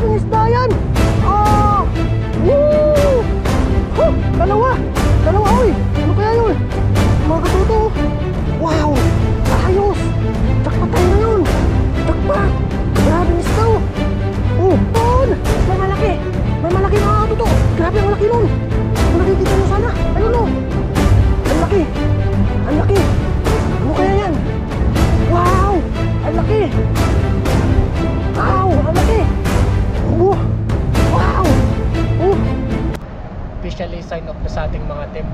malaking isda yan. Woo! Huh, dalawa, oy. Ano kaya yun? Mga katuto. Wow, ayos. Jackpot tayo ngayon. Jackpot. Grabing isda. Ton, may malaki mga katuto. Grabe ang laki nun. Kung nakikita nyo sana, ayun o. Ang laki. Ano kaya yan? Wow, ang laki. Wow, ang laki. Wow. Officially sign off na sa ating mga team.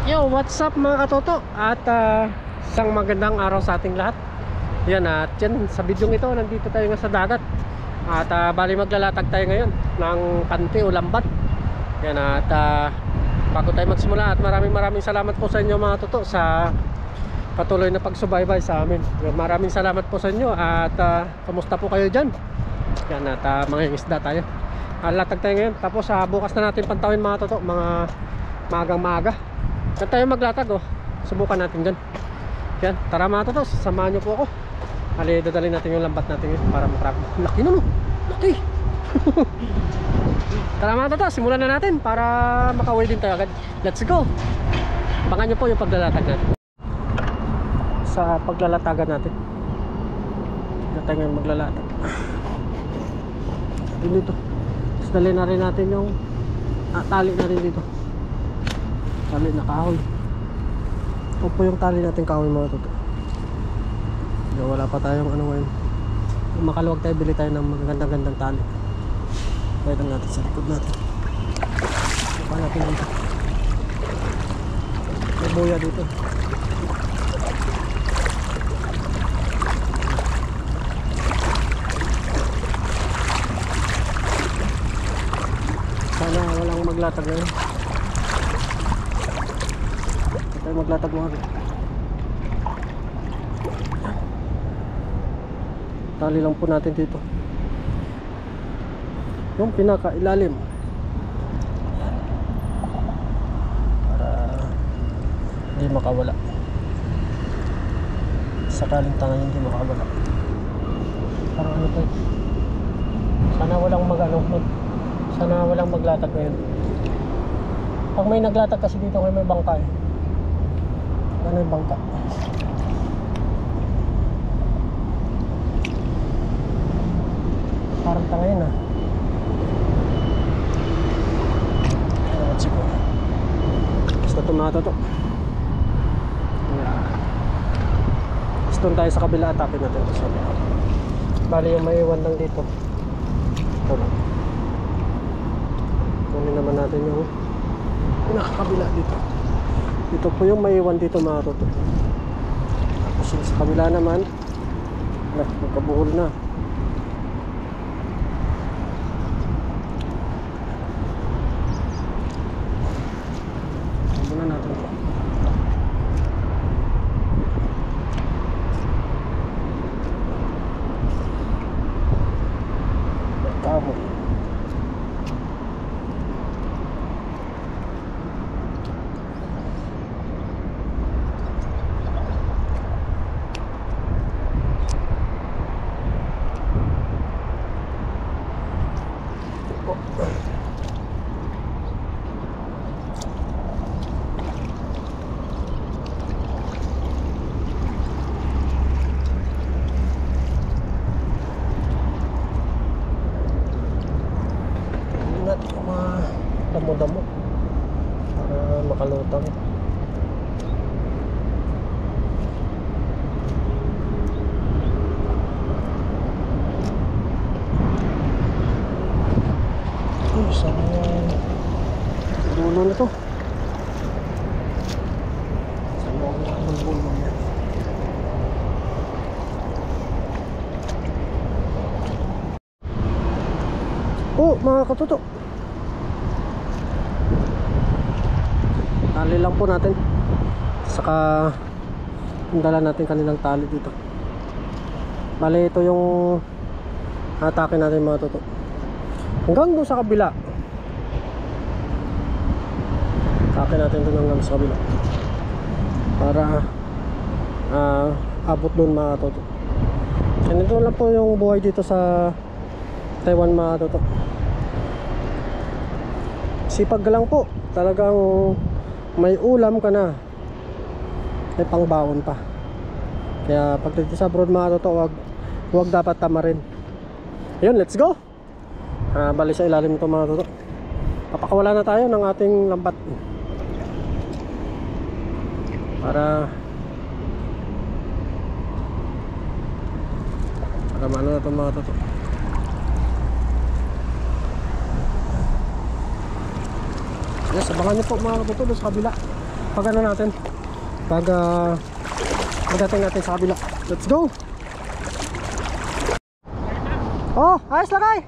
Yo, what's up mga katoto? At isang magandang araw sa ating lahat. Yan, at yan, sa video ito, nandito tayo nga sa dagat. At bali maglalatag tayo ngayon ng kante o lambat. Yan, at bago tayo magsimula, at maraming salamat po sa inyo mga toto sa patuloy na pagsubaybay sa amin. Maraming salamat po sa inyo. At kamusta po kayo dyan? Yan, at mga isda tayo. Latag tayo ngayon. Tapos bukas na natin pantawin mga toto, mga maagang maaga. Saan tayo maglatag oh? Subukan natin dyan. Yan, tara mga totos, samahan nyo po ako. Hali, dadalhin natin yung lambat natin yun para makrab. Laki nun oh, laki. Tara mga totos, simulan na natin para makawin din tayo agad. Let's go. Abangan nyo po yung paglalatag natin. Sa paglalatagan natin, na tayo ngayon maglalatag dito. Tapos dalhin na rin natin yung tali na rin dito. Tali na kahoy. Ito po yung tali natin kahoy mga toto. Wala pa tayong ano ngayon. Kung makaluwag tayo, bili tayo ng magagandang tali. Pwede natin sa likod natin. Saka natin dito. May buya dito. Sana walang maglatag ngayon. Tayo maglatag mo rin. Tali lang po natin dito yung pinaka ilalim para hindi makawala. Sakaling tangan hindi makawala. Parang ano to, sana walang maglatag ngayon. Pag may naglatag kasi dito ngayon may bangka eh. Ano yung bangka? Parang tangayin ah. Ayan, siguro. Basta tumato to. Basta doon tayo sa kabila, atapin natin ito sa kabila. Bali yung maiwan lang dito. Ito lang. Kunin naman natin yung nakakabila dito. Ito po yung maiwan dito mga toto. Tapos sa kabila naman, magkabuhol na. Muna natin ito. mga katuto. Tali lang po natin. Saka dala natin kanilang tali dito. Bale ito yung atake natin mga katuto. Hanggang doon sa kabila. Atake natin doon hanggang sa kabila. Para abot doon mga katuto. Ganito lang po yung buhay dito sa Taiwan mga katuto. Sipag lang po. Talagang may ulam ka na, may pangbaon pa. Kaya pag dito sa abroad mga katuto, wag dapat tamarin. Yun, let's go. Bali sa ilalim ito mga katuto. Papakawala na tayo ng ating lambat para maano na ito mga katuto. Yes, abangan nyo po mga katuto sa kabila. Pag ano natin, pag magating natin sa kabila. Let's go. Oh, ayos lakay.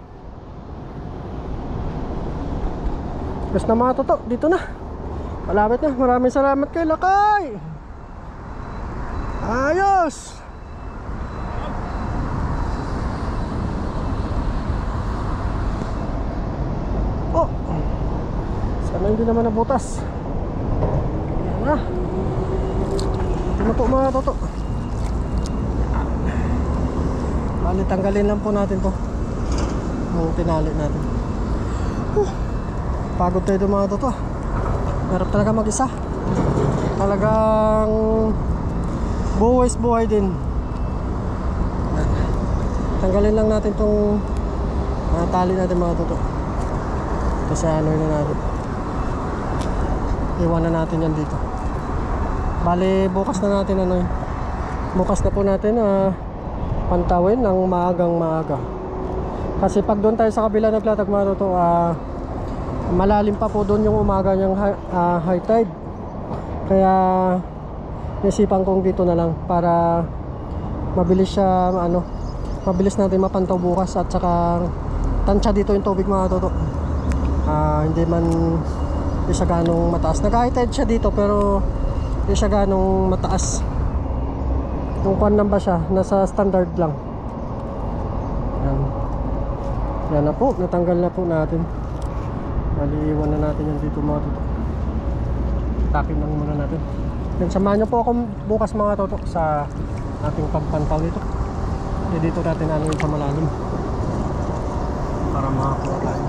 Yes na mga katuto, dito na. Malapit na, maraming salamat kay lakay. Ayos. Oh, sana hindi naman nabutas. Ayan na. Ito na po mga toto. Bali tanggalin lang po natin to, yung tinali natin. Pagod tayo ito mga toto. Meron talaga mag-isa. Talagang buwis buhay din. Tanggalin lang natin tong tali natin mga toto. Kasi ano na natin, iwan na natin yan dito. Bali bukas na natin ano yun. Bukas na po natin pantawin ng maagang maaga. Kasi pag doon tayo sa kabila naglatag mga toto, malalim pa po doon yung umaga niyang high tide. Kaya naisipan kong dito na lang para mabilis siya mabilis natin mapantaw bukas. At saka tansya dito yung tubig mga toto. Hindi man siya ganong mataas. Nag-high tide siya dito pero hindi siya ganong mataas. Yung kwan lang ba siya, nasa standard lang. Yan na po, natanggal na po natin. Maliiwan na natin yan dito mga toto. Takin lang muna natin. Then samahan nyo po ako bukas mga toto sa ating pagpantaw dito. Dito natin ano yung sa malalim para makakuha tayo.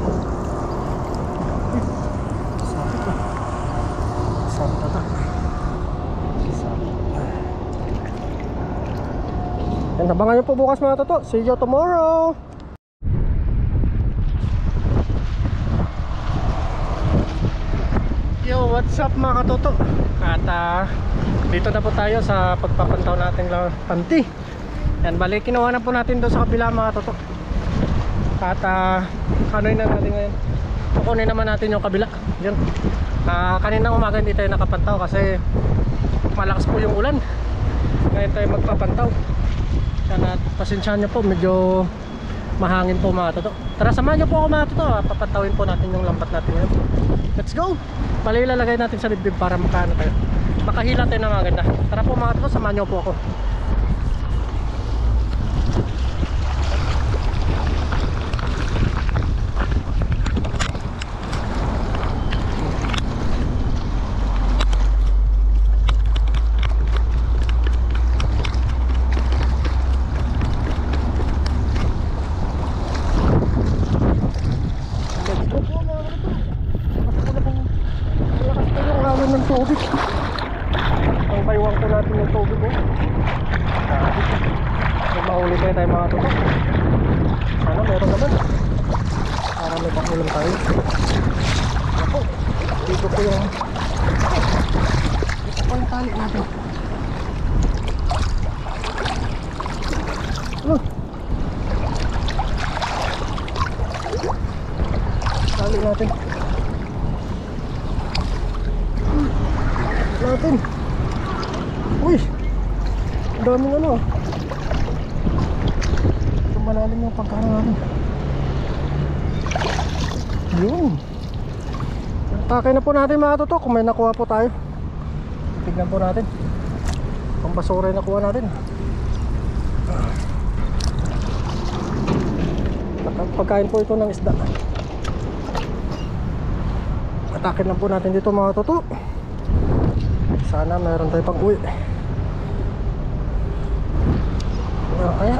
Yan, abangan nyo po bukas mga toto. See you tomorrow. Yo, what's up mga katoto? At dito na po tayo sa pagpapantaw nating panti. Yan, balik kinuha na po natin doon sa kabila mga katoto. At ano na natin ngayon, kukunin naman natin yung kabila. Yan. Kaninang umaga hindi tayo nakapantaw kasi malakas po yung ulan. Ngayon tayo magpapantaw. Yan, at pasensyahan nyo po, medyo mahangin po mga katoto. Tara, samahan nyo po ako mga katoto. Papantawin po natin yung lambat natin ngayon. Let's go! Bali ilalagay natin sa dibdib para makaano tayo, makahila tayo na maganda. Tara po mga katoto, samahan nyo po ako. Tubig. Ang baywang po natin yung tubig eh. Mahuli tayo mga tutok. Sana meron naman para may pakulang tayo. Ako, dito po yung ito po yung tali natin. Tali natin uy, daming ano ito malalim yung pagkano natin. Yun. Takay na po natin mga toto kung may nakuha po tayo. Tignan po natin. Ang basura yung nakuha natin. Pagkain po ito ng isda. Atakin lang po natin dito mga toto. Sana mayroon tayo pang uwi. Kaya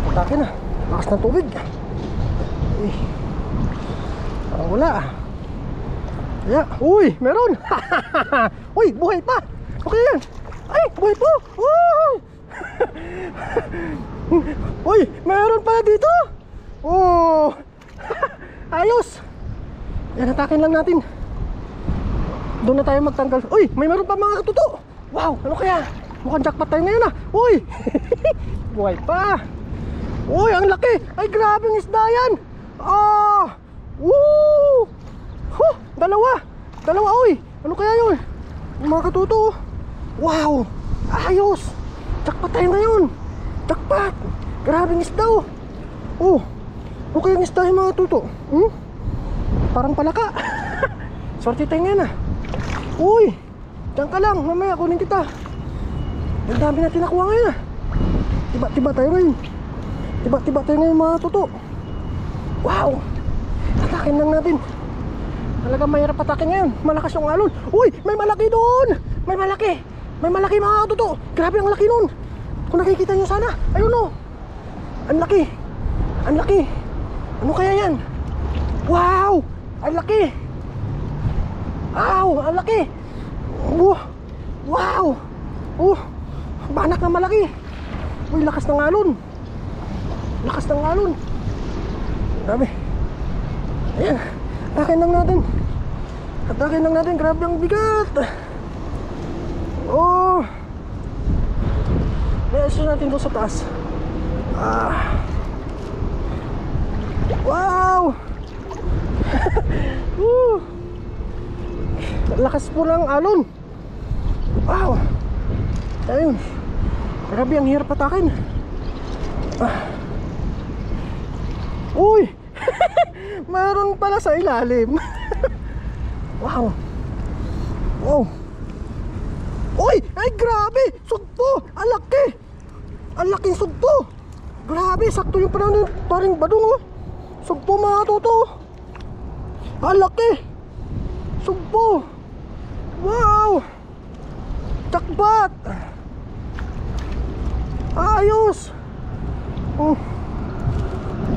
atakin na. Lakas ng tubig. Parang wala. Kaya, uy, meron. Uy, buhay pa. Okay yan. Ay, buhay po. Uy, meron pala dito. Oh. Ayos. Yan, atakin lang natin. Doon na tayo magtanggal. Uy, may meron pa mga katuto. Wow, ano kaya? Mukhang jackpot tayo ngayon ah. Uy. Buhay pa. Uy, ang laki. Ay, grabe ng isda yan. Woo. Dalawa. Uy. Ano kaya yun? Mga katuto. Wow. Ayos. Jackpot tayo ngayon. Jackpot. Grabe ng isda oh. Oh. Ano kaya ng isda yung mga katuto? Parang palaka. Swerte tayo ngayon ah. Uy, diyan ka lang, mamaya kunin kita. Ang dami natin nakuha ngayon ah. Tiba tayo ngayon. Tiba tayo ngayon mga toto. Wow. Atakin lang natin. Talagang mahirap atakin ngayon. Malakas yung alon. Uy, may malaki doon. May malaki mga toto. Grabe ang laki nun. Kung nakikita nyo sana. Ayun o. Ang laki. Ano kaya yan? Wow. Ang laki. Ang laki. Wow. Banak na malaki. Uy, lakas ng alon. Grabe. Ayan. Atakin lang natin. Grabe ang bigat. Oh. Neso natin doon sa taas. Wow. Lakas po ng alon. Wow. Ayun. Grabe ang hirap patakin. Uy. Meron pala sa ilalim. Wow. Uy, ay grabe. Sugpo. Ang laking sugpo. Grabe, sakto yung panahon. Parang badong oh. Sugpo mga toto. Ang laki. Sugpo. Wow. Jackpot. Ayos.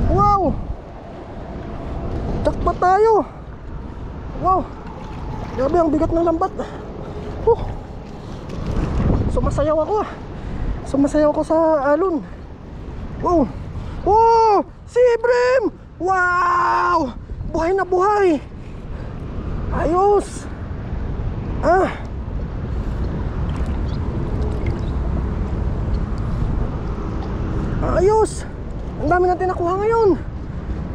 Wow. Jackpot tayo. Wow. Grabe ang bigat ng lambat. Sumasayaw ako sa alon. Wow. Si Ibrahim. Wow. Buhay na buhay. Ayos. Ayos. Ang dami natin nakuha ngayon.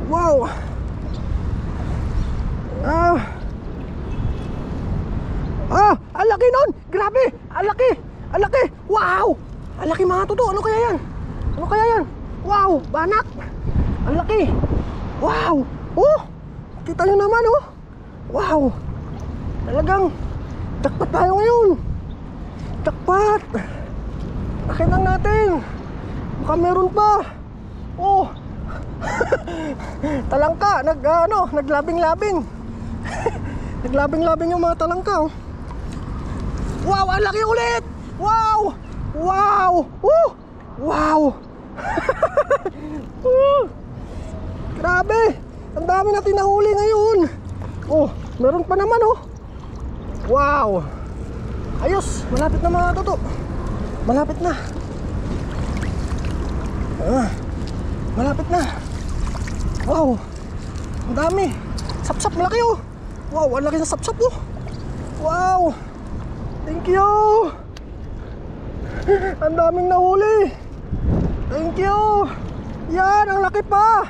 Wow. Ang laki nun. Grabe. Ang laki. Wow. Ang laki mga toto. Ano kaya yan? Wow. Banak. Ang laki. Wow. Kita nyo naman oh. Wow. Talagang jackpot tayo ngayon. Jackpot. Akin lang natin. Baka meron pa. Talangka. Naglabing-labing. Naglabing-labing yung mga talangka oh. Wow, ang laki ulit. Wow. Grabe. Ang dami natin nahuli ngayon. Meron pa naman oh. Wow. Ayos, malapit na mga toto. Malapit na. Wow. Ang dami. Sapsap malaki oh. Wow, ang laki ng sapsap oh. Wow. Thank you. Ang daming nahuli. Thank you. Yan, ang laki pa.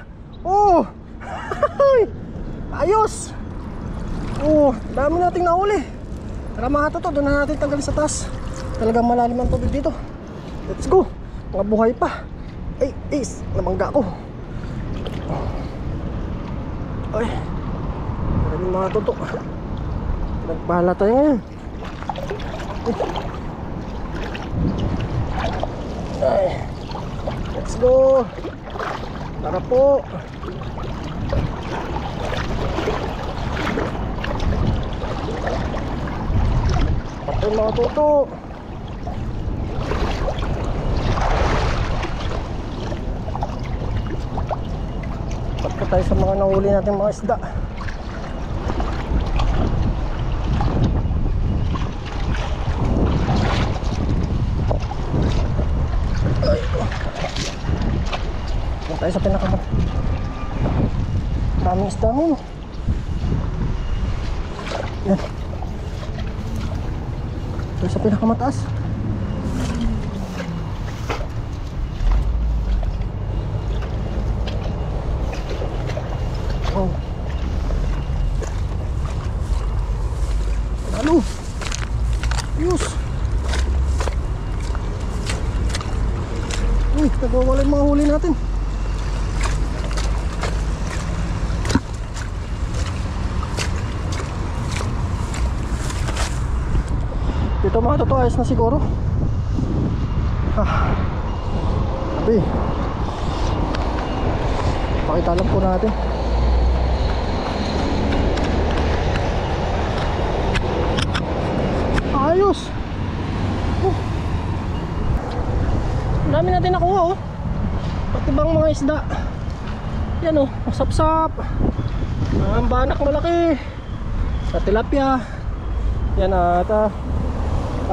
Ayos. Dami nating nahuli. Tara mga toto, doon na natin tanggalin sa taas. Talagang malalim ang tubig dito. Let's go. Mga buhay pa. Namangga ko. Ay, maraming mga tutok. Nagbahala tayo ngayon. Ay, let's go. Tara po. Patay mga tutok. Patay tayo sa mga nahuli natin mga isda. Tayo sa pinakamat. Daming isda mo. Yan. Tayo sa pinakamataas. Oh. Ano? Yus. Uy, nagwawala yung mga huli natin. Ito mga totoo, ayos na siguro. Sabi, pakita lang po natin. Ayos. Ang dami natin nakuha oh. Pati bang mga isda. Yan oh, masapsap. Ang banak malaki. Sa tilapia. Yan at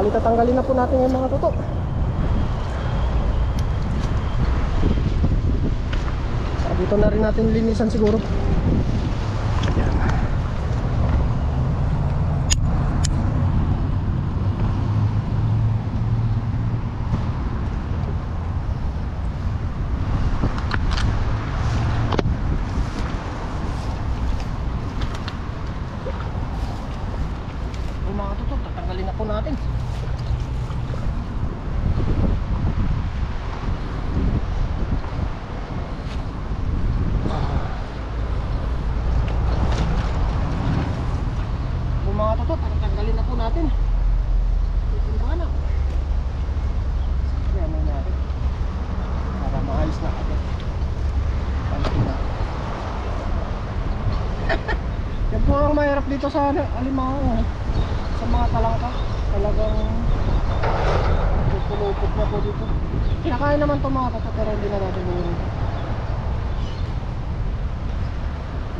tatanggalin na po natin yung mga tutok. Dito na rin natin linisan siguro. Yan. Yung mga tutok, tatanggalin na po natin. Tanggalin na po natin. Ito na. Kaya may natin. Para maayos na agad. Tanggalin na. Yan po ang mahirap dito sa alimango. Sa mga talangka. Talagang pupulupot na po dito. Kinakain naman ito mga tato pero hindi na natin buhin.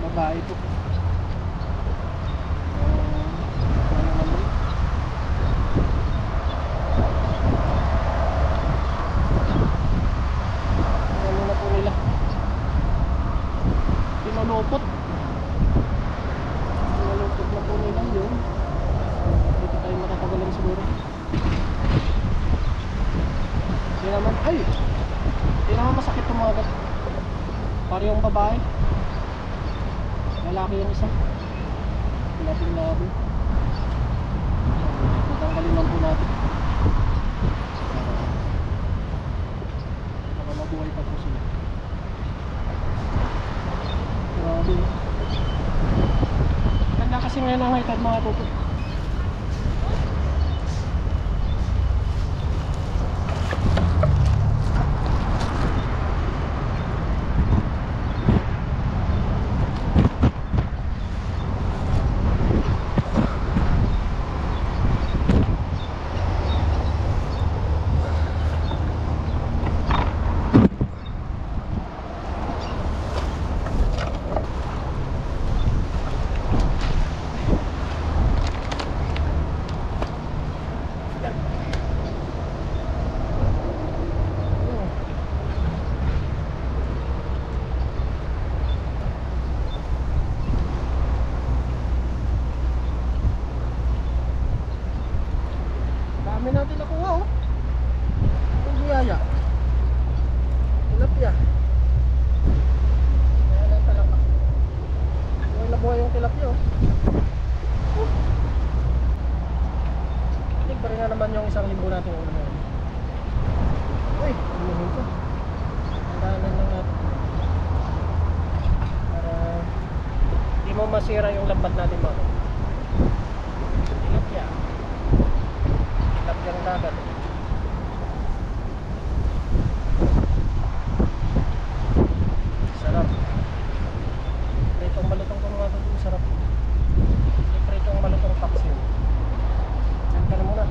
Babae ito. Pinulupot na po nila yun. Dito tayo matatagalan siguro. Hindi naman masakit tumagat. Para yung babae, lalaki yung isa. Labi tatanggalin lang po natin para mabuhay pa po sila. Grabe. Ganda kasi ngayon ang high tide mga tutok. Dami natin nakuha oh. Ang biyaya. Tilapia. Kaya lang talaka. Yung nabuhay yung tilapia oh. Hindi pa rin na naman yung 1,000 natin ulo na. Uy, umuhin ko. Ang daanan lang natin. Para masira yung lambat natin mga kapatid. Tilapia. Tilapia ng dagat. Sarap. Pritong malutong kung mga kapatid. Sarap. Pritong malutong paksiw. Yan ka na muna.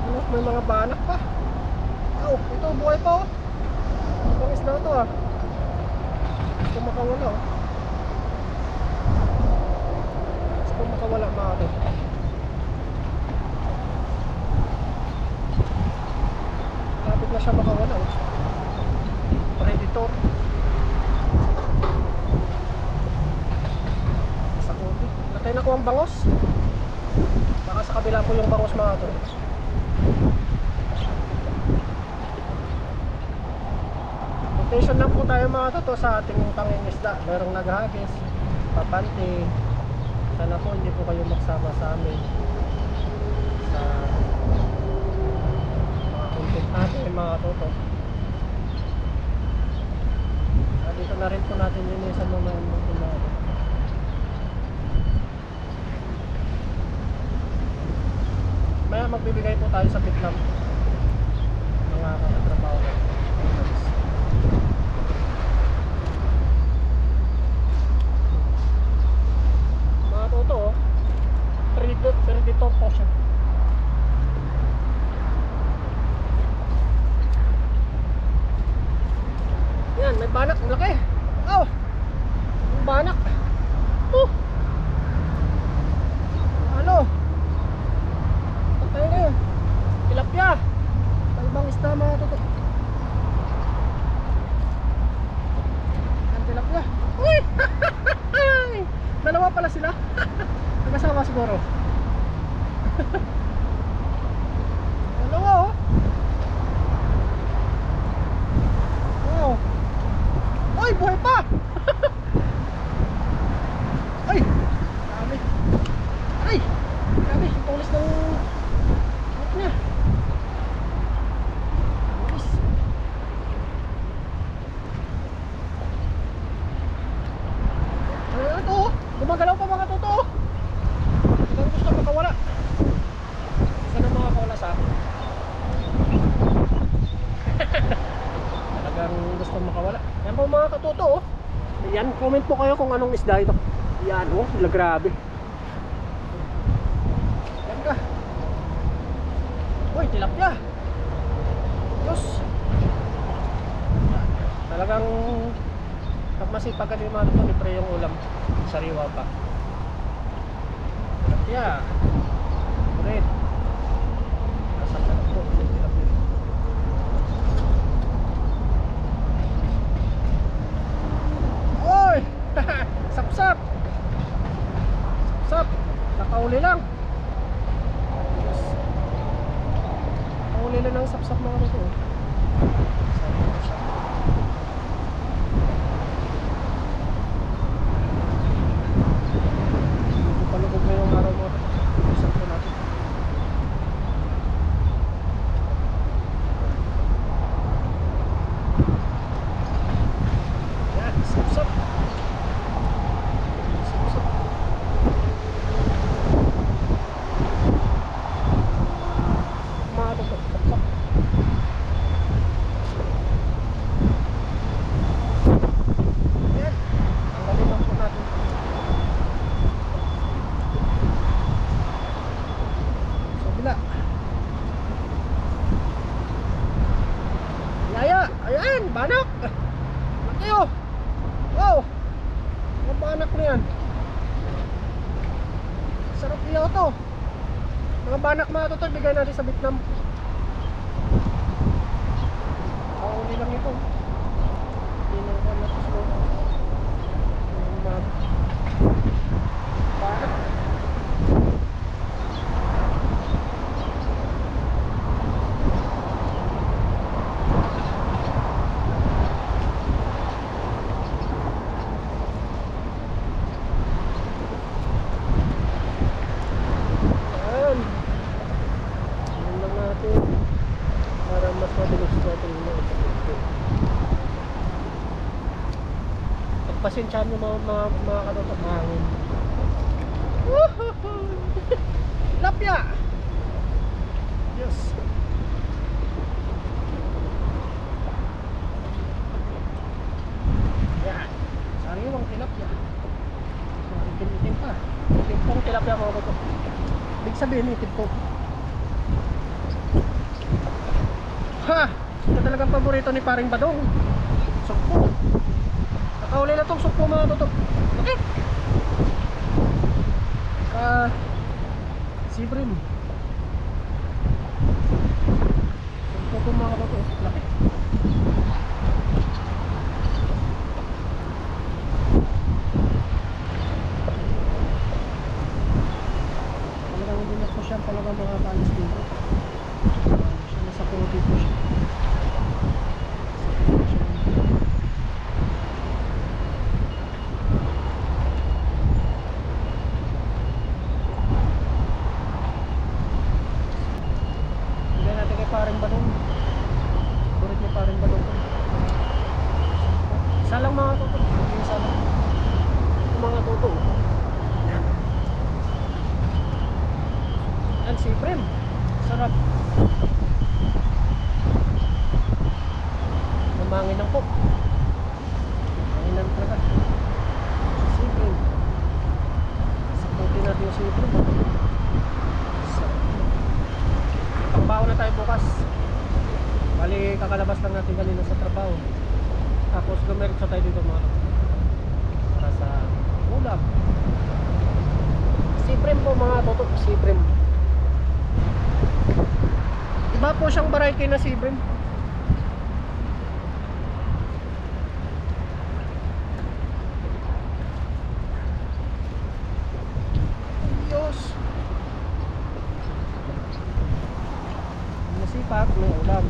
Ano, may mga banak pa. Oh, ito buhay pa oh. Ibang isda ito ah. Gusto makawala oh. Gusto makawala mga ito. Lapit na siya makawala oh. Predator. Sa kote. Natay na ko ang bangos. Baka sa kabila po yung bangos mga ito. Rotation lang po tayo mga toto sa ating pangingisda. Merong naghagis, papanti. Sana po hindi po kayo magsama sa amin sa mga content natin mga toto. Dito na rin po natin linisan mga natin. Maya magbibigay po tayo sa Vietnam mga kakatrabaho natin. Toto, predator po siya. Yan, may banak, ang laki. Oh, ang banak. Ano? Pagtayo na yun. Tilapia. May ibang isda mga toto. Yan, tilapia. Uy! Dalawa pala sila. Nagkasama siguro. Dalawa oh. Wow. Ay, buhay pa. Ay. Dami. Ay. Dami. Ang tulis ng hot niya. Tulis. Ano ito? Gumagalaw pa mga totoo. Hanggang gusto makawala. Sana makakawala sa akin. Talagang gusto makawala. Yan po mga katoto. Yan, comment po kayo kung anong isda ito. Yan oh, grabe. Yan ka. Uy, tilapia. Diyos. Talagang pag masipag ka din mga ito, libre yung ulam. Sariwa pa. Tilapia. Red. Nasa ka po. Tilapia. Oy! Sapsap! Sapsap! Nakauli lang. Yes. Nakauli lang ng sapsap mga ito. Palugog na yung araw mo. Isang po natin. Yan, sapsap. Sapsap. Mga ito, sapsap. Yan. Ang galing lang po natin. Yaya, ayan, banak. Laki oh. Wow. Ang banak na yan. Sarap iyaw to. Mga banak mga to, bigay natin sa Vietnam. Kauli lang ito. Hindi na ako natuslo. Banak. Para mas mabilis natin ito. pasensyahan nyo mga katoto. Mahangin. Woohoo! Tilapia! Yes. Yan. Sariwang tilapia. Itim-itim pa. Itim pong tilapia mga katoto. Ibig sabihin itim po. Ha! Ito talagang paborito ni paring Badong. Sukpo. Nakauli na tong sukpo mga katoto. Okay. Sibrim. Sukpo po mga katoto. Laki. Talagang hindi na po siya talagang mga kalis dito. Siya nasa puti po siya. Paring Badong. Burit ni paring Badong. Isa lang mga toto. Isa lang. Mga toto. Yan si Prem. Sarap. Namangin ang pop. Nanginan talaga. Si Prem. Saputin natin yung si Prem. Trabaho na tayo bukas. Bali kakalabas lang natin kanina sa trabaho. Tapos gumiritso tayo dito mga para sa ulam. Siprim po mga toto. Siprim. Iba po siyang variety na siprim. Diyos. Masipag may ulam.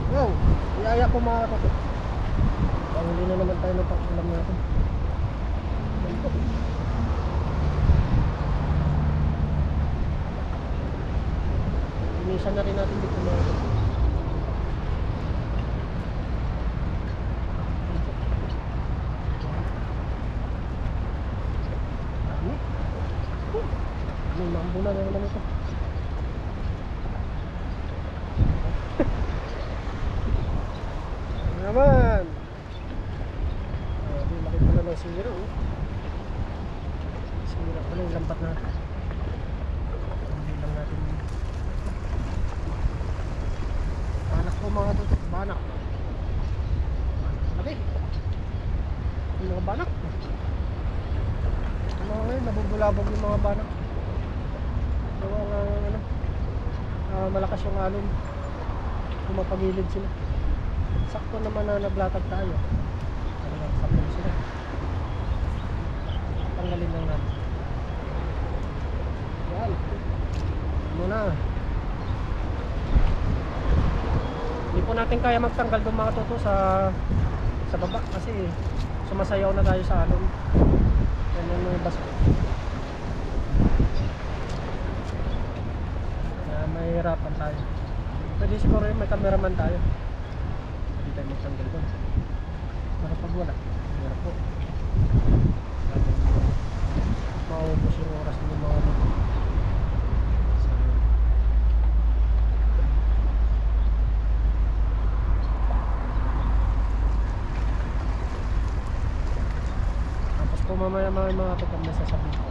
Wow, iyaya po mga kapatid. Pahuli na naman tayo ng pag-ulam natin. Inisan na rin natin dito mga kapatid. May mambo na naman ito. Naman. Di laki pala ng sira. Sira pala yung lampat natin. Hindi lang natin. Banak po mga tutok. Banak. Laki. Yung mga banak. Ano ngayon, nabubulabog yung mga banak. Malakas yung alon. Pumapagilid sila. Sakto naman na nablatag tayo. Sakto sila. Tanggalin lang natin. Yan. Muna. Hindi po natin kaya magtanggal doon mga toto sa baba kasi sumasayaw na tayo sa alon. Yan yung baso. Mahirapan tayo. Pwede siguro yung may cameraman tayo. Hindi tayo magtanggal doon. Pero pag wala, hirap po. Maubos yung oras ng mga dito. Tapos po mamaya mga tutang na sasabihin ko.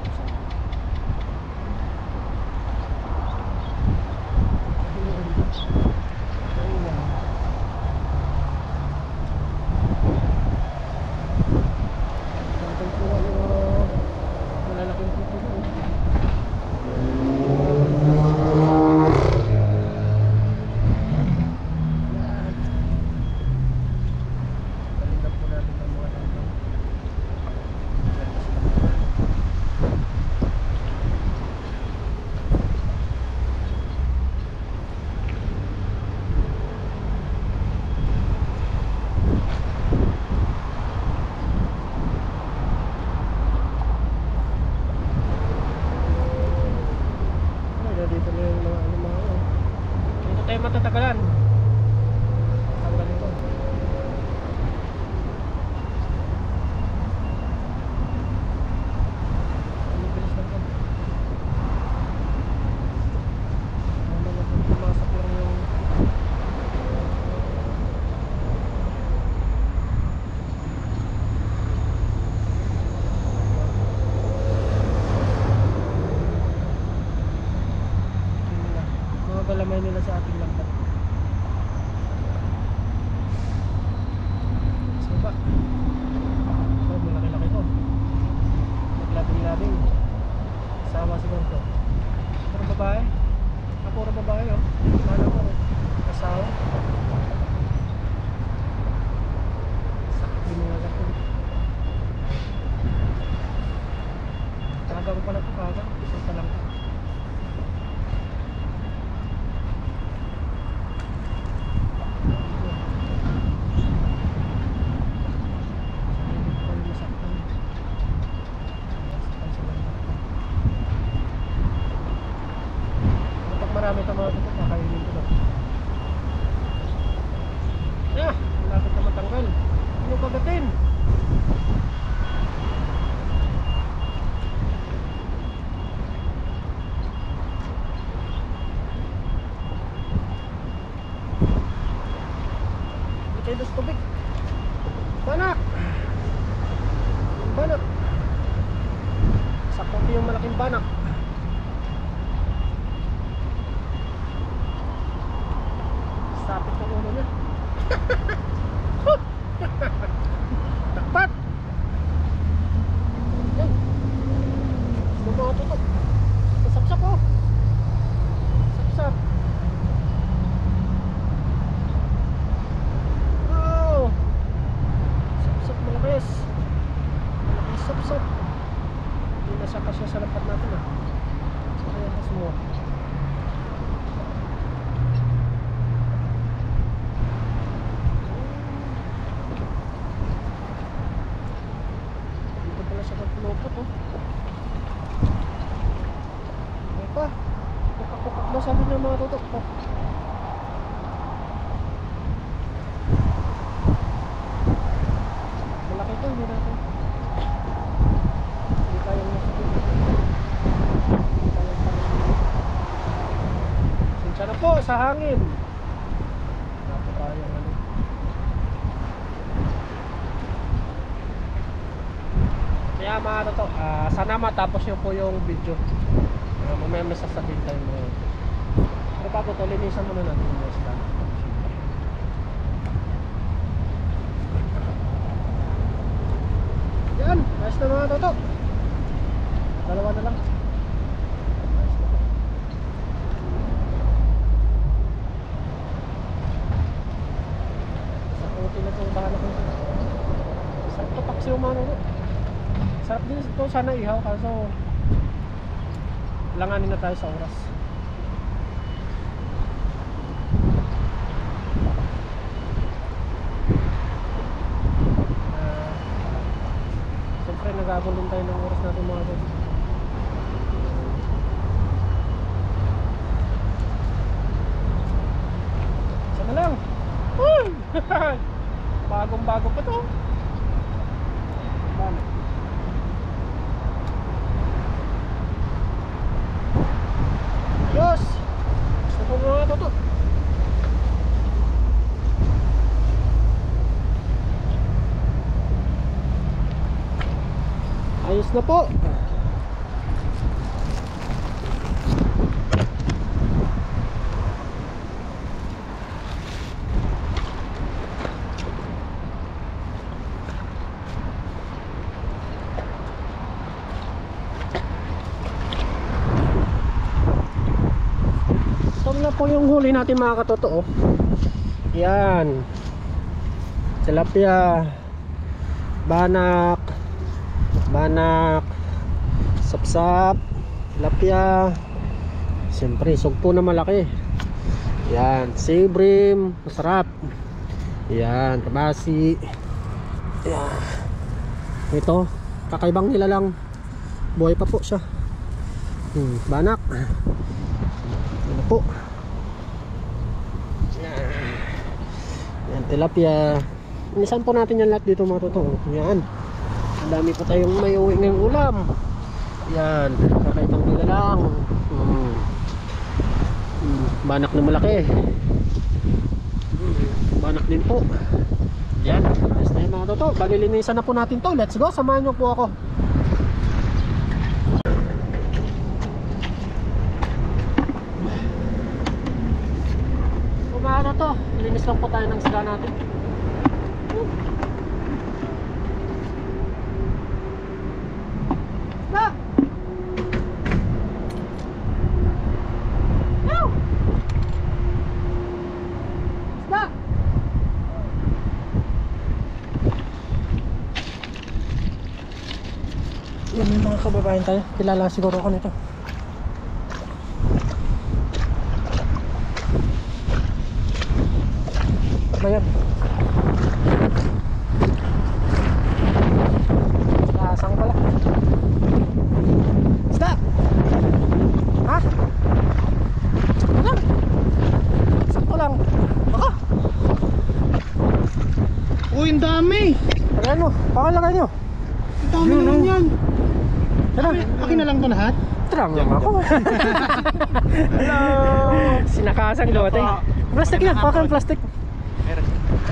tayo matatagalan. Tanggalin ito. Ang bilis lang ito. Pumasok lang yung galamay nila sa ating lambat. So ba? So malaki-laki to. Naglabing-labing. Sama siguro to. Puro babae. Puro babae oh. Sana ko asawa. Sakit din mga gato. Kaga ko pala ito kaga. Ito pa lang. Marami ito mga tutok, kakainin ko lang. Malapit na matanggal. Anong kagatin? Hindi kayo dos tubig. Banak! Banak! Sakot yung malaking banak. Sapit ng ulo niya. Takpat! Yan. Mga tutok. Sapsap oh. Sapsap. Oh. Sapsap mga guys. Malaki sapsap. Hindi nasa kasya sa lapat natin ah. So kaya sa semua. Lopot oh. Ano pa? Pukak-pukak ba sabi ng mga tutok po? Malaki ito, hindi natin. Hindi kayang masakit. Hindi kayang pangin. Sinsya na po sa hangin. Napo tayong ano. Kaya mga toto, sana matapos nyo po yung video. Mamaya may sasabihin tayo mo. Pero bago to, linisan muna natin yung isda. Yan, nice na mga toto. Dalawa na lang. Nice na. Sakutin na itong bahala ko. Sakto paksi yung mga toto. Sarap din ito sana ihaw kaso langanin na tayo sa oras. Siyempre nagagol din tayo ng oras natin mga guys. Sana lang. Bagong bago pa to. Bale. Yes! Gusto ko mga toto. Ayos na po. Na po yung huli natin mga katotoo. Yan. Tilapia, banak, sapsap, tilapia. Siyempre, sugpo na malaki. Yan, sibrim, masarap. Yan, tabasi. Yan. Ito, kakaibang nila lang. Buhay pa po siya. Banak. Ano po? Yan, tilapia. Inisan po natin yan lahat dito mga totoo. Yan. Ang dami pa tayong may uwi ngayong ulam. Yan. Kakaibang nila lang. Banak na malaki. Banak din po. Yan. Yes na yun mga totoo. Balilinisan na po natin to. Let's go. Samahan nyo po ako. Kumana to. Linis lang po tayo ng sila natin. Stop! No! Stop! Yan yung mga kababayan tayo. Kilala siguro ako nito. Ayan. Lasang pala. Stop! Ha? Sakto lang. Sakto lang. Baka. Uy, ang dami! Pagkain mo. Pakalagay nyo. Ang dami naman yan. Tara. Akin na lang to lahat? Tara lang ako. Hello! Sinakasang lote. Plastic yan. Pakang plastic.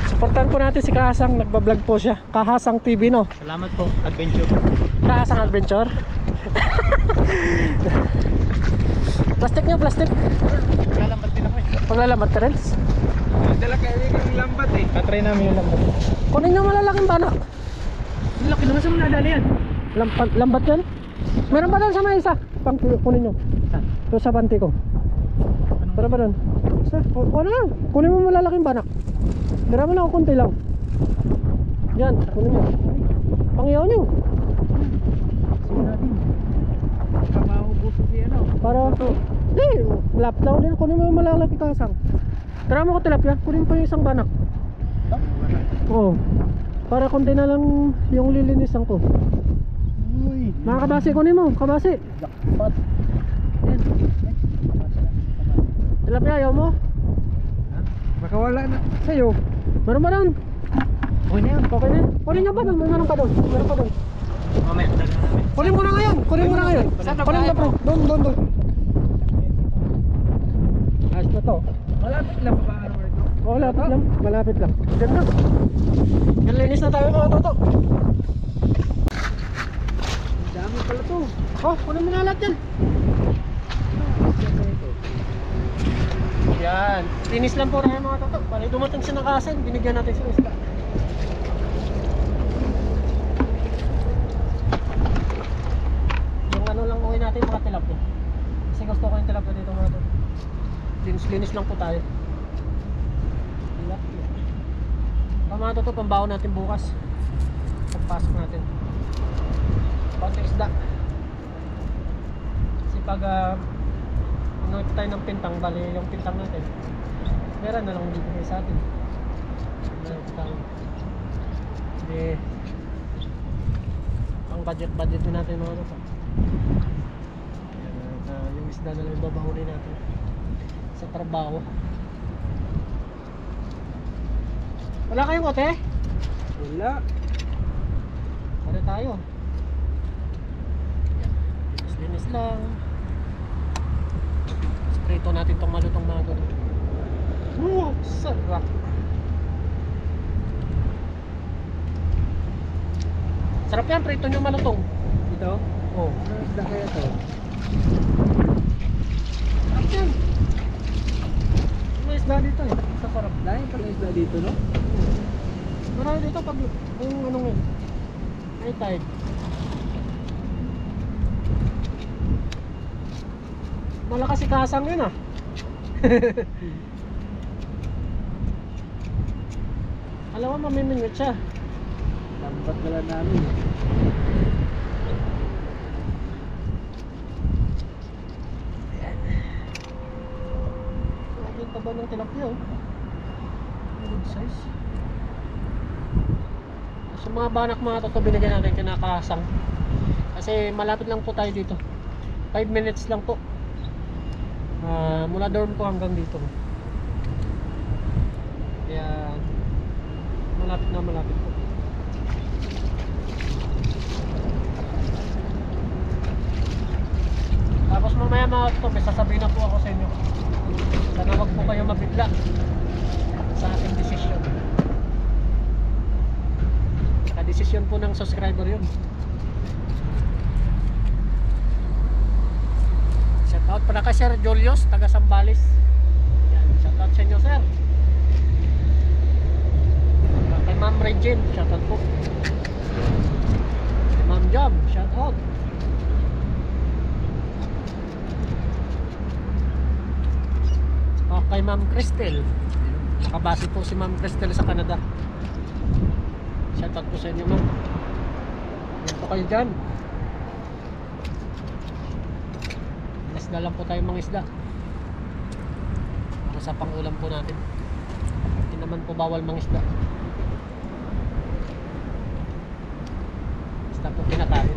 Supportan po natin si Kahasang. Nagbablog po siya. Kahasang TV, no? Salamat po, adventure. Kahasang Adventure. Plastic nyo, plastic. Lalambat din ako eh. Paglalamat ka rin. Dala kayo yung lambat eh. Tatry namin yung lambat. Kunin nyo malalaking banak. Ang laki naman sa mga nadali yan. Lambat yan. Meron ba doon sa may isa? Kunin nyo. Doon sa panty ko. Meron ba doon? Isa. Ano lang. Kunin mo malalaking banak. Tira mo lang kunti lang. Yan. Kunin nyo. Pangiyaw nyo. Sige natin. Kamahubuso siya no. Para ito. Hindi. Laplaw din. Kunin mo yung malalaki Kahasang. Tira mo ko tilapia. Kunin pa yung isang banak. Oo. Para kunti na lang yung lilinisan ko. Uy. Mga kabasi, kunin mo. Kabasi. Jackpot. Yan. Tilapia, ayaw mo? Baka wala na sa'yo. Meron ba doon? Okay na yan. Okay na. Kunin nyo ba doon? Meron pa doon. Meron pa doon. Mamaya, dala namin. Kunin mo na ngayon. Kunin mo na ngayon. Kunin mo na bro. Doon. Ayos na to. Malapit lang ba ano ito? Oo, lapit lang. Malapit lang. Diyan na. Yan, linis na tayo mga toto. Dami pala to. Oh, kunin mo na lahat yan. Yan. Linis lang po rin mga toto. Para dumating siya ng kasan, binigyan natin siya ng isla. Yung ano lang uwi natin mga tilapia. Kasi gusto ko yung tilapia dito mga toto. Linis lang po tayo. Tilapia. Mga toto, pambaho natin bukas. Pagpasok natin. Pati isda. Kasi pag ano tayo ng pintang, bali yung pintang natin meron na lang dito kayo sa atin. Hindi ang budget din natin mga toto. Yung isda na lang babahunin natin sa trabaho. Wala kayong kote? Wala. Pare tayo. Linis lang. Prito natin tong malutong mga ganun. Sarap. Sarap yan, prito nyo malutong. Ito? Oh. Ano isda kaya to? Sarap yan. May isda dito eh. Sa sarap. Dahil pala isda dito no? Marami dito pag yung anong yun. High tide. Malakas si Kahasang yun ah. Alam mo, mamimingwit siya. Lambat wala namin. Ang taba ng tilapia oh. Good size. So mga banak mga toto binigyan natin kina Kahasang. Kasi malapit lang po tayo dito. 5 minutes lang po. Mula dorm ko hanggang dito. Kaya malapit po. Tapos mamaya mga to, may sasabihin na po ako sa inyo. Sana wag po kayo mabigla sa aking desisyon. Saka desisyon po ng subscriber yun. Shoutout pala kay Sir Julius, taga Sambales. Yan, shoutout sa inyo, sir. Kay Ma'am Regine, shoutout po. Kay Ma'am Jam, shoutout. Kay Ma'am Cristel, nakabase po si Ma'am Cristel sa Canada. Shoutout po sa inyo, ma'am. Yan po kayo dyan. Isda lang po tayo mga isda para sa pangulam po natin. Hindi naman po bawal mga isda. Isda po kinakain.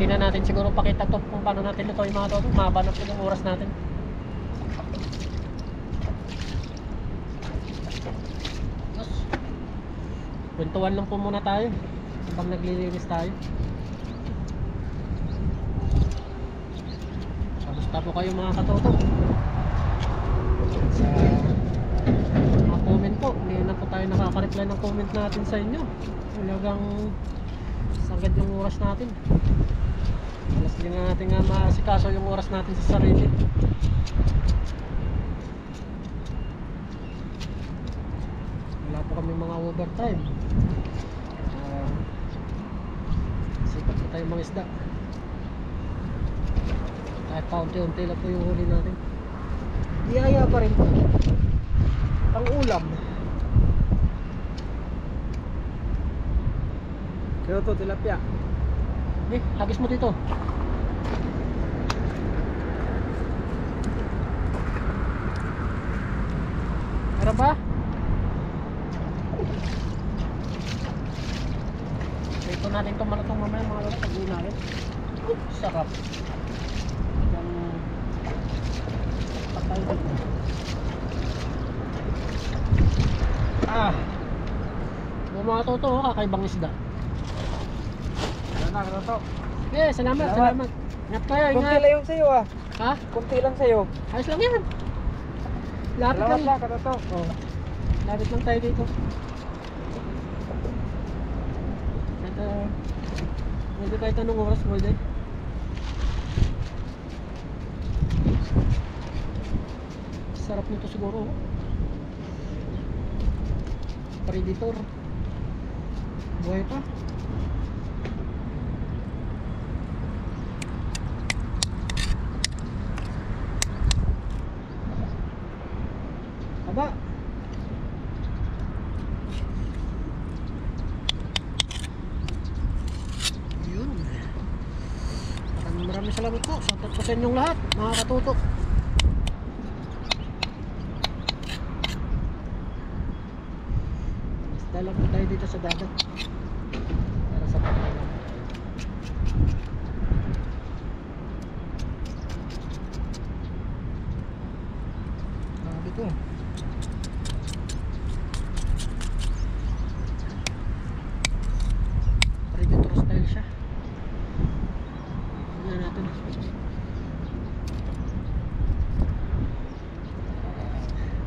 Hindi na natin siguro pakita to kung paano natin lutuin mga toto. Mahaba na po yung oras natin. Yes. Kwentuhan lang po muna tayo habang naglilinis tayo. Kamusta po kayo mga katoto? Sa mga comment po, hindi na po tayo nakaka-reply ng comment natin sa inyo. Talagang sagad yung oras natin. Alas din na natin nga maasikaso yung oras natin sa sarili. Wala po kami mga overtime. Sipat po tayo mga isda. Kahit paunti-unti lang po yung huli natin. Iyaya pa rin po ang ulam. Kaya to, tilapia. Hagis mo dito. Meron ba? Ito natin itong malutong mamaya mga lalo pag natin. Sarap. Yung patay dito. Yung mga toto, kakaibang isda. Salamat. Ingat kayo, Kunti ingat. lang yung sa'yo ah. Ha? Kunti lang sa'yo. Ayos lang yan. Lapit Salamat lang. lang, katoto. Oh. Lapit lang tayo dito. At pwede kahit anong oras pwede. Sarap nito siguro. Predator. Buhay pa. Aba. Yun. Maraming salamat po. Shoutout po sa inyong lahat, mga katuto. Basta lang po tayo dito sa dagat. Para sa pagkakas. Sabi ko. Predator style siya. Tingnan natin.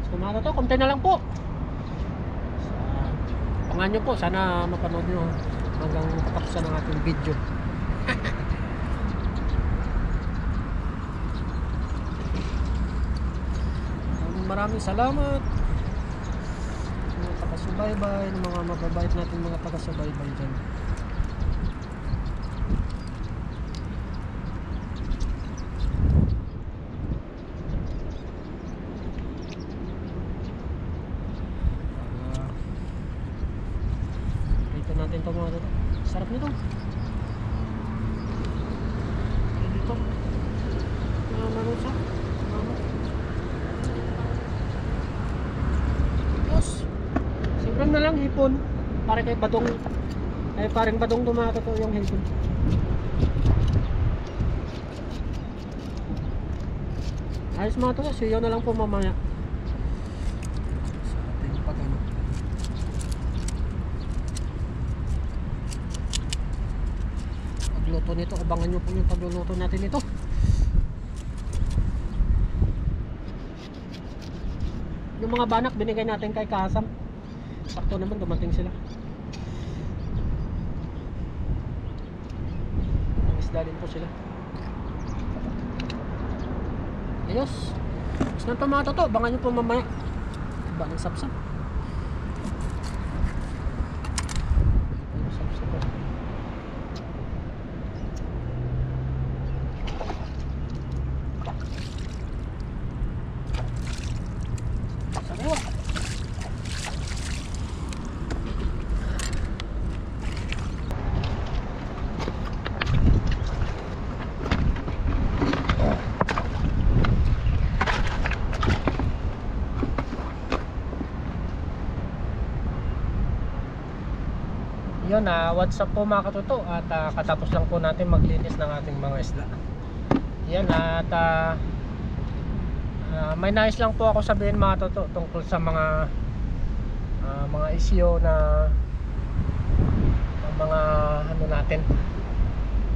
So mga to, konti na lang po. Pangan nyo po, sana mapanood nyo hanggang katapusan ng ating video. Maraming salamat sa mga taga-subaybay, ng mga mababait natin mga taga-subaybay dyan. Dito natin ito mga dito. Sarap nito. Dito. Manusa. Sobrang na lang hipon. Pare kay Badong. Ay parang Badong tumato to yung hipon. Ayos mga toto, siyo na lang po mamaya sa ating pagano. Pagluto nito, abangan nyo po yung pagluluto natin ito. Yung mga banak binigay natin kay Kasam, sakto naman dumating sila. Ang isda din po sila. Ayos. Tapos ng tomato to, abangan nyo po mamaya. Iba ng sapsap. Sapsap po. Sariwa. Yun, what's up po mga katuto, at katapos lang po natin maglinis ng ating mga isda. Yan, at may nais lang po ako sabihin mga katuto tungkol sa mga isyo na mga ano natin,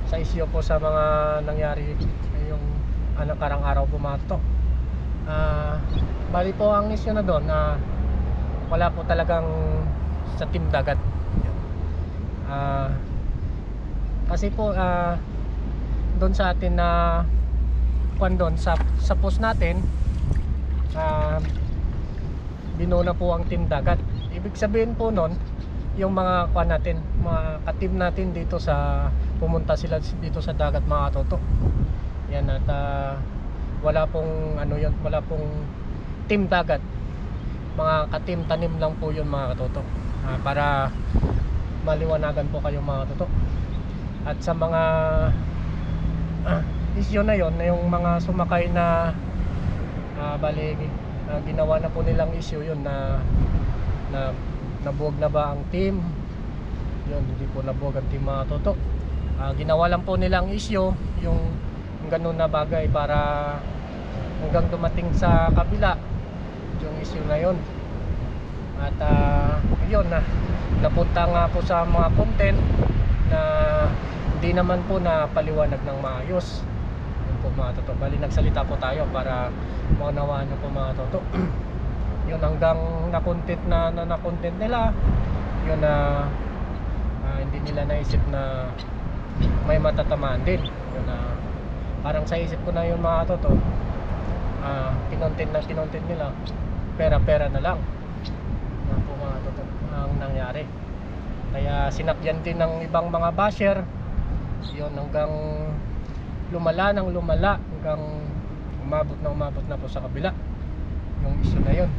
sa isyo po sa mga nangyari yung nakarang araw po mga katuto. Bali po ang isyo na doon, wala po talagang sa team dagat. Kasi po doon sa atin na doon sa post natin, binuna po ang team dagat. Ibig sabihin po nun, yung mga natin, mga ka-team natin dito sa pumunta sila dito sa dagat mga toto. Yan, at wala pong ano yun, wala pong team dagat. Mga ka-team tanim lang po yun mga katoto. Para maliwanagan po kayo mga toto. At sa mga isyo na yon, na yung mga sumakay na bali ginawa na po nilang isyo yun na nabuwag na ba ang team yun, hindi po nabuwag ang team mga toto. Ginawa lang po nilang isyo yung ganun na bagay para hanggang dumating sa kabila yung isyo na yon. At yun na napunta nga po sa mga content na hindi naman po na paliwanag ng maayos. Yun po mga toto. Bali nagsalita po tayo para maunawaan nyo po mga toto. Yun, hanggang na-content na-content nila, yun na hindi nila naisip na may matatamaan din. Yun parang sa isip ko na yun mga toto, kinontent nila, pera-pera na lang na po mga toto ang nangyari. Kaya sinakyan din ng ibang mga basher yun, hanggang lumala hanggang umabot na po sa kabila yung issue na yun.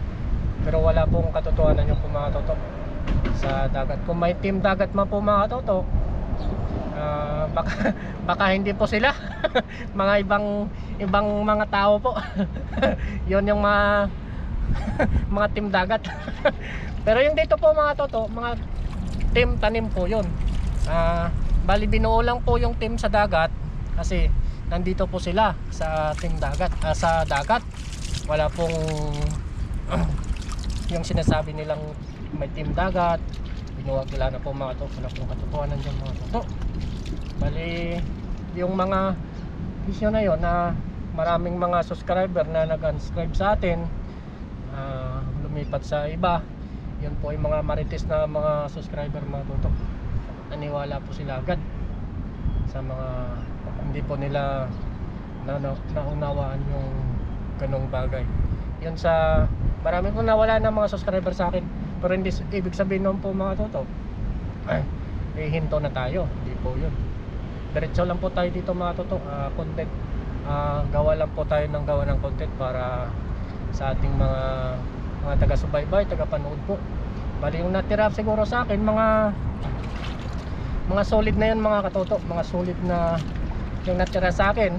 Pero wala pong katotohanan yung po mga toto sa dagat. Kung may team dagat man po mga toto, baka hindi po sila mga ibang mga tao po yun yung mga team dagat. Pero yung dito po mga toto, mga team tanim po yun. Bali binuo lang po yung team sa dagat kasi nandito po sila sa team dagat, sa dagat. Wala pong yung sinasabi nilang may team dagat, binuwag nila na po mga toto. Wala pong katotohanan dyan mga toto. Bali yung mga isyo na yon na maraming mga subscriber na nag-unsubscribe sa atin, lumipat sa iba. Yun po yung mga marites na mga subscriber mga toto. Naniwala po sila agad sa mga hindi po nila naunawaan yung ganong bagay. Yun sa marami po nawala ng mga subscriber sa akin. Pero hindi ibig sabihin nun po mga toto hinto na tayo. Hindi po yun. Diretso lang po tayo dito mga toto. Content, gawa lang po tayo ng gawa ng content para sa ating mga taga-subaybay, taga-panood po. Bali yung natira siguro sa akin mga solid na yun mga katoto, mga solid na yung natira sa akin.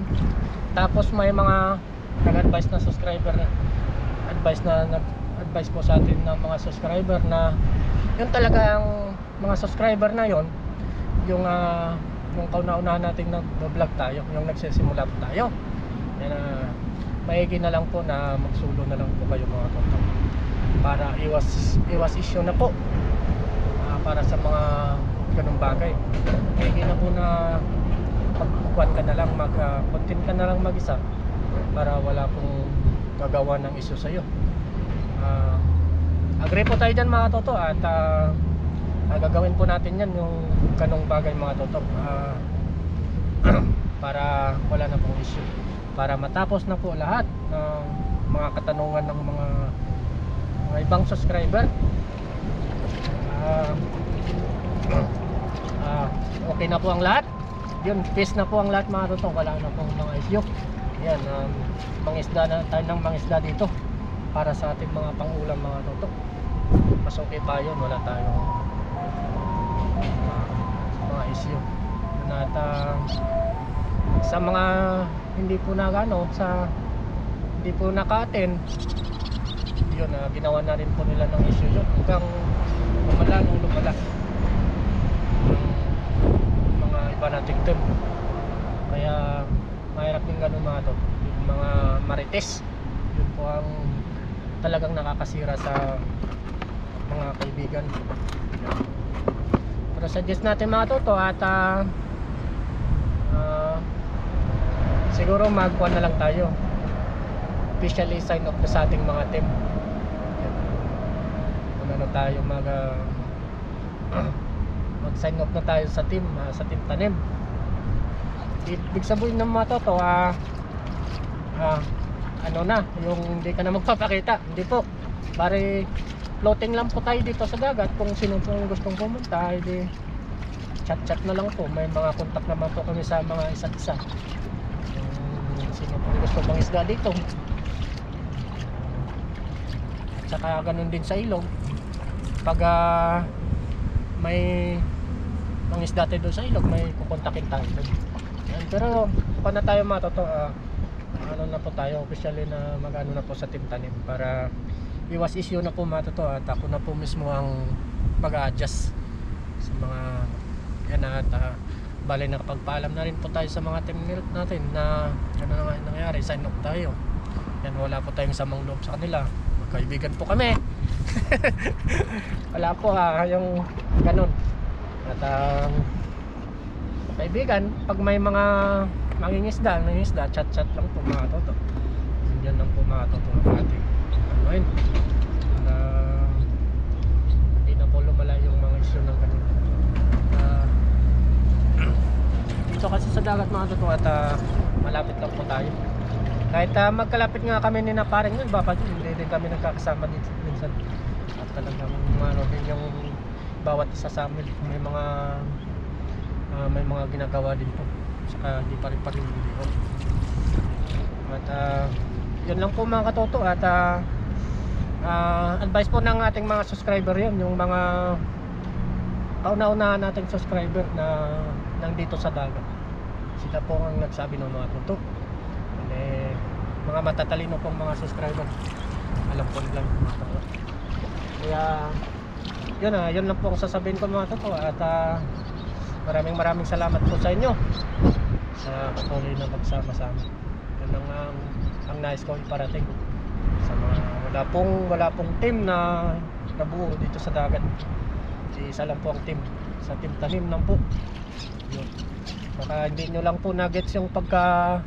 Tapos may mga nag-advise na subscriber, nag-advise po sa atin ng mga subscriber na yun talaga ang mga subscriber na yun yung kauna-unahan natin nag-vlog tayo, yung nagsisimula tayo. Yan, maigi na lang po na magsulo na lang po kayo mga toto, para iwas issue na po, para sa mga ganung bagay. Maigi na po na magkukuhan ka na lang, content ka na lang mag-isa, para wala pong gagawa ng issue sa iyo. Agree po tayo dyan mga toto, at gagawin po natin yan yung ganong bagay mga toto, para wala na pong issue, para matapos na po lahat ng mga katanungan ng mga ibang subscriber. Okay na po ang lahat, yun, peace na po ang lahat mga toto, wala na pong mga issue. Yan, mangisda na tayo ng mangisda dito para sa ating mga pangulam mga toto. Mas okay pa yun, wala tayong mga issue. At sa mga hindi po hindi po naka-attend, yun, ginawa na rin po nila ng issue yun, hanggang lumala yung mga iba nating team. Kaya mahirap din ganun mga to, yung mga marites, yun po ang talagang nakakasira sa mga kaibigan. Pero suggest natin mga toto, at siguro magkuhan na lang tayo, officially sign off na sa ating mga team. Kung ano tayo mag sign off na tayo sa team tanim. Ibig sabihin ng mga toto, ano na, yung hindi ka na magpapakita, hindi po, bari floating lang po tayo dito sa dagat. Kung sino pong gustong pumunta, hindi chat na lang po, may mga contact naman po kami sa mga isa't isa. Sino pong gusto pang isda dito, at saka ganun din sa ilog, pag may mangisda tayo doon sa ilog, may kukontakin tayo doon. Pero pa na tayo mga toto, ano na po tayo officially na mag-ano na po sa team tanim, para iwas issue na po mga toto, at ako na po mismo ang mag-a-adjust sa mga yan. At bali nakapagpaalam na rin po tayo sa mga team natin na ano na nga nangyari, sign off tayo. Yan, wala po tayong samang loob sa kanila, magkaibigan po kami. Wala po yung ganun. At kaibigan, pag may mga mangingisda, chat lang po mga toto. Yan lang po mga toto ng ating ano, hindi na po lumala yung mga issue ng ganun. Dito kasi sa dagat mga toto, at malapit lang po tayo. Kahit magkalapit nga kami ni na paring yun, hindi din kami nagkakasama dito minsan. At talagang ano din yung bawat isa sa amin, may mga ginagawa din po, saka di pa rin hindi. At yun lang po mga katoto, at advice po ng ating mga subscriber yun, yung mga kauna-unahan nating subscriber na nandito sa dagat. Sila po ang nagsabi ng mga toto. Mga matatalino pong mga subscriber, alam po nila yung mga toto. Kaya yun lang po ang sasabihin ko mga toto. At maraming salamat po sa inyo sa patuloy na magsama-sama. Yun ang nais ko iparating sa mga wala pong team na nabuo dito sa dagat. Isa lang po ang team, sa team tanim lang po. Yun. Baka hindi nyo lang po na-gets yung pagka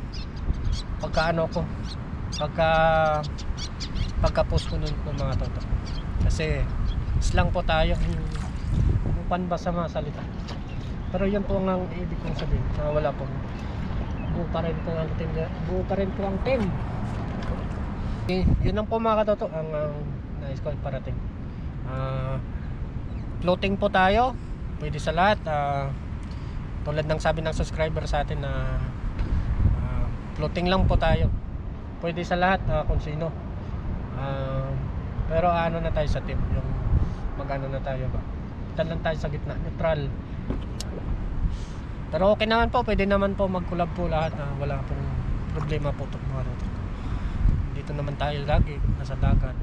post ko nun ng mga toto. Kasi slang po tayo, upan ba sa mga salita. Pero yun po ang ibig kong sabihin, wala po, buo pa rin po ang team. Yun lang po mga katoto ang nais ko iparating. Floating po tayo, pwede sa lahat. Tulad ng sabi ng subscriber sa atin na floating lang po tayo, pwede sa lahat, kung sino. Pero ano na tayo sa team, yung magano na tayo ba, lang tayo sa gitna, neutral. Pero okay naman po, pwede naman po mag-collab po lahat, wala pong problema po ito mga toto. Dito naman tayo lagi, nasa dagat,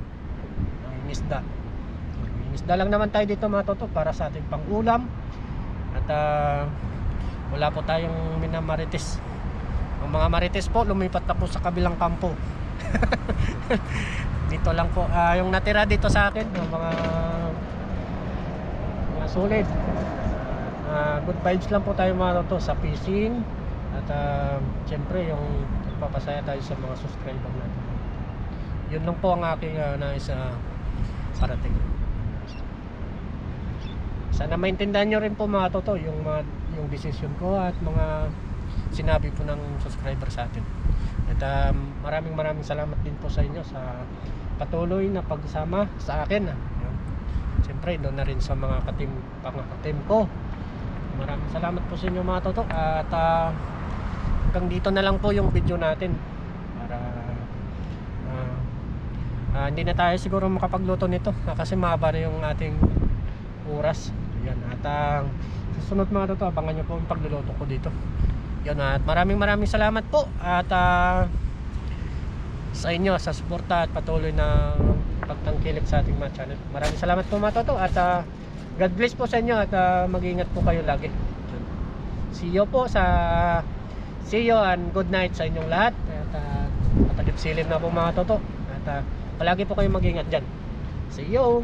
isda lang naman tayo dito mga toto, para sa ating pang-ulam. At wala po tayong minamarites. Ang mga marites po lumipat na po sa kabilang kampo. Dito lang po yung natira dito sa akin, yung mga solid. Good vibes lang po tayo mga to sa fishing. At syempre yung papasaya tayo sa mga subscriber natin. Yun lang po ang aking nais parating. Sana maintindihan nyo rin po mga toto yung decision ko at mga sinabi po ng subscriber sa atin. At maraming salamat din po sa inyo sa patuloy na pagsama sa akin. Yun. Siyempre doon na rin sa mga katim ko. Maraming salamat po sa inyo mga toto. At hanggang dito na lang po yung video natin para hindi na tayo siguro makapagluto nito kasi mahaba na yung ating oras. Yan. At susunod mga toto, abangan nyo po yung pagluluto ko dito. Yan. At maraming salamat po at sa inyo sa suporta at patuloy na pagtangkilik sa ating mga channel. Maraming salamat po mga toto at God bless po sa inyo at mag-ingat po kayo lagi. See you and good night sa inyong lahat. At patagip-silim na po mga toto. At palagi po kayo mag-ingat dyan. See you.